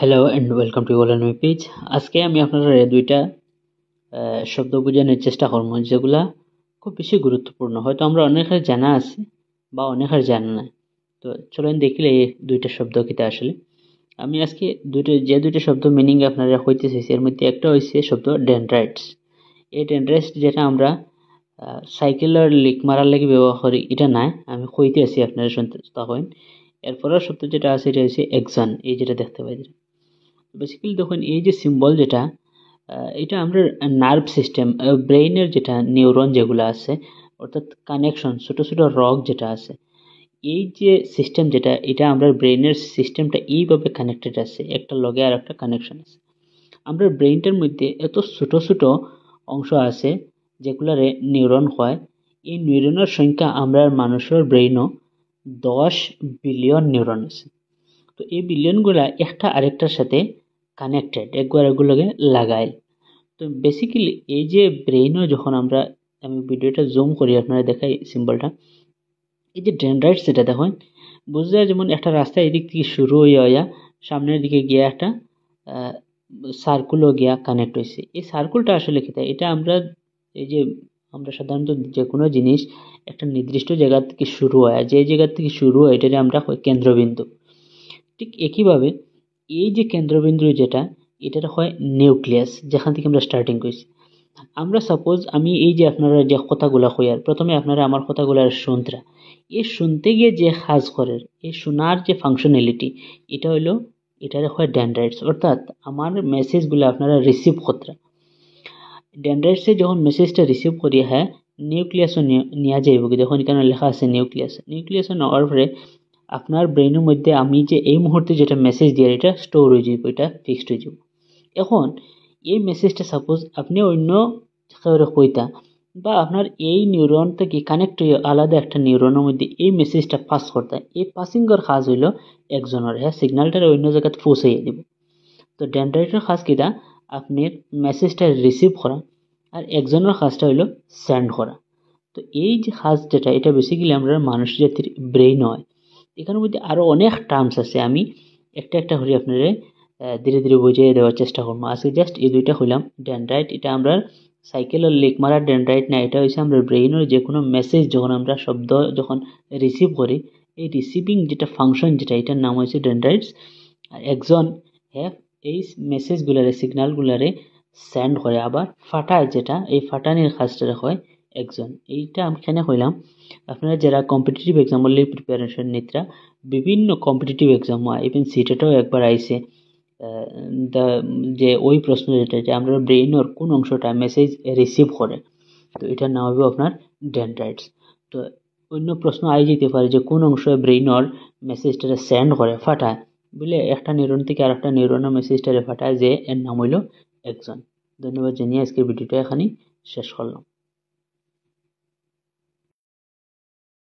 Hello and welcome to ওয়ালার my page. আজকে আমি আপনারা দুইটা শব্দ বোঝানোর চেষ্টা করবো যেগুলা খুব বেশি গুরুত্বপূর্ণ, হয়তো আমরা অনেকের জানা আছে বা অনেকের জানা নাই। তো চলেন দেখলে এই দুইটা শব্দ কিতা আসলে। আমি আজকে দুইটা শব্দ মিনিং আপনারা হইতে চাইছি, এর মধ্যে একটা হয়েছে শব্দ ডেনড্রাইটস। এই ডেনড্রাইটস যেটা আমরা সাইকেলের লিক মারার লাগে ব্যবহার করি, এটা নাই, আমি কইতে আছি আপনারা শুনতে তখন। এরপরের শব্দ যেটা আছে এটা হচ্ছে এক্সন, এই যেটা দেখতে পাই। বেসিক্যালি দেখুন এই যে সিম্বল যেটা, এটা আমরা নার্ভ সিস্টেম, ব্রেইনের যেটা নিউরন যেগুলো আছে, অর্থাৎ কানেকশন, ছোট ছোট রগ যেটা আছে, এই যে সিস্টেম যেটা, এটা আমরা ব্রেইনের সিস্টেমটা এইভাবে কানেক্টেড আছে, একটা লগে আর একটা কানেকশন আছে। আমরা ব্রেইনটার মধ্যে এত ছোট ছোট অংশ আছে যেগুলারে নিউরন হয়। এই নিউরনের সংখ্যা আমরা মানুষের ব্রেইনও 10 বিলিয়ন নিউরন আছে। তো এই বিলিয়নগুলা একটা আরেকটার সাথে কানেক্টেড, একবার এগুলোকে লাগাই। তো বেসিক্যালি এই যে ব্রেইনও যখন আমি ভিডিওটা জুম করি আপনারা দেখাই সিম্বলটা, এই যে ডেনড্রাইটস যেটা দেখুন, বোঝা যায় যেমন একটা রাস্তা এদিক থেকে শুরু হইয়া সামনের দিকে গিয়ে একটা সার্কুলও গিয়া কানেক্ট হয়েছে। এই সার্কুলটা আসলে কি, এটা আমরা এই যে আমরা সাধারণত যে কোনো জিনিস একটা নির্দিষ্ট জায়গা থেকে শুরু হয়, যে জায়গা থেকে শুরু হয় এটাকে আমরা কেন্দ্রবিন্দু। ঠিক একইভাবে এই যে কেন্দ্রবিন্দু যেটা, এটার হয় নিউক্লিয়াস, যেখান থেকে আমরা স্টার্টিং করছি। আমরা সাপোজ আমি এই যে আপনারা যে কথাগুলা কইয়ার প্রথমে আপনারা আমার কথাগুলা শুনতরা, এই শুনতে গিয়ে যে কাজ করে, এই শোনার যে ফাংশনালিটি, এটা হইলো, এটার হয় ডেনড্রাইটস। অর্থাৎ আমার মেসেজগুলো আপনারা রিসিভ করতরা, ডেনড্রাইটসে যখন মেসেজটা রিসিভ করি, হ্যাঁ নিউক্লিয়াসও নেওয়া যাইব, যখন এখানে লেখা আছে নিউক্লিয়াসও নেওয়ার পরে আপনার ব্রেনের মধ্যে আমি যে এই মুহূর্তে যেটা মেসেজ দিয়ে এটা স্টোর হয়ে যাব, এটা ফিক্সড হয়ে যাব। এখন এই মেসেজটা সাপোজ আপনি অন্য কাউরে কইতা, বা আপনার এই নিউরন থেকে কানেক্ট হয়ে আলাদা একটা নিউরনের মধ্যে এই মেসেজটা পাস করতে, এই পাসিংয়ের কাজ হইল একজনের, হ্যাঁ সিগন্যালটা অন্য জায়গায় পৌঁছাইয়া দিব। তো ডেনড্রাইটের কাজ কিটা, আপনার মেসেজটা রিসিভ করা, আর একজনের কাজটা হইল সেন্ড করা। তো এই যে কাজ যেটা, এটা বেসিক্যালি আমরা মানুষ জাতির ব্রেইন হয়। এখানের মধ্যে আরো অনেক টার্মস আছে, আমি একটা একটা করে আপনাদের ধীরে ধীরে বুঝিয়ে দেওয়ার চেষ্টা করবো। আজকে জাস্ট এই দুইটা হইলাম। ডেনড্রাইট এটা আমরা সাইকেলের লিক মারা ডেনড্রাইট না, এটা হচ্ছে আমরা ব্রেইনের যে কোনো মেসেজ যখন আমরা শব্দ যখন রিসিভ করি, এই রিসিভিং যেটা ফাংশন যেটা, এটার নাম হচ্ছে ডেনড্রাইটস। আর একজন হ্যাঁ এই মেসেজগুলারে সিগন্যালগুলারে সেন্ড করে আবার ফাটায়, যেটা এই ফাটানির কাজটা হয় একজন। এইটা আমি এখানে হইলাম। আপনারা যারা কম্পিটিটিভ এক্সামের লাগে প্রিপারেশন নিতরা, বিভিন্ন কম্পিটিটিভ এক্সাম হয়, ইভেন সিটেটাও একবার আইছে, যে ওই প্রশ্ন যেটা, যে আমরা ব্রেইনের কোন অংশটা মেসেজ রিসিভ করে, তো এটার নাম হবে আপনার ডেনড্রাইটস। তো অন্য প্রশ্ন আই যেতে পারে যে কোন অংশ ব্রেইনের মেসেজটা সেন্ড করে, ফাটায়, বুঝলে একটা নিউরন থেকে আর একটা নিউরনের মেসেজটা ফাটায়, যে এর নাম হইল একজন। ধন্যবাদ জানিয়ে আজকের ভিডিওটা এখানেই শেষ করলাম।